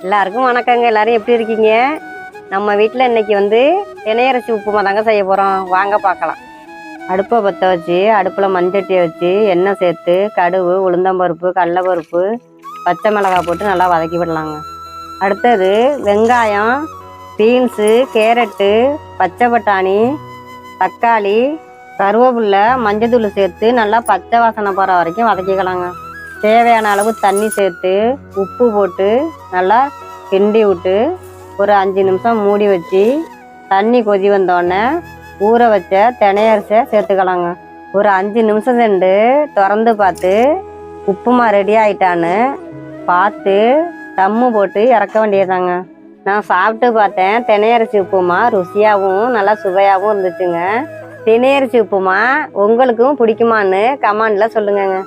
எல்லாருக்கும் வணக்கங்க. எல்லாரும் எப்படி இருக்கீங்க? நம்ம வீட்டில் இன்னைக்கு தினையரசி உப்புமா தாங்க செய்ய போகிறோம். வாங்க பார்க்கலாம். அடுப்பை பற்ற வச்சு அடுப்பில் மண்சட்டியை வச்சு எண்ணெய் சேர்த்து கடுகு, உளுந்தம்பருப்பு, கடலைப்பருப்பு, பச்சை மிளகாய் போட்டு நல்லா வதக்கி விடலாங்க. அடுத்தது வெங்காயம், பீன்ஸு, கேரட்டு, பச்சை பட்டாணி, தக்காளி, கருவேப்பில்லை, மஞ்சத்தூள் சேர்த்து நல்லா பச்சை வாசனை போகிற வரைக்கும் வதக்கிக்கலாங்க. தேவையான அளவு தண்ணி சேர்த்து உப்பு போட்டு நல்லா கிண்டி விட்டு ஒரு 5 நிமிஷம் மூடி வச்சு தண்ணி கொதி வந்தோடனே ஊற வச்ச தினையரிசியை சேர்த்துக்கலாங்க. ஒரு 5 நிமிஷம் சென்று திறந்து பார்த்து உப்புமா ரெடி ஆயிட்டான்னு பார்த்து தம்மு போட்டு இறக்க வேண்டியதாங்க. நான் சாப்பிட்டு பார்த்தேன். தினையரிசி உப்புமா ருசியாகவும் நல்லா சுவையாகவும் இருந்துச்சுங்க. தினையரிசி உப்புமா உங்களுக்கும் பிடிக்குமான்னு கமெண்டில் சொல்லுங்கங்க.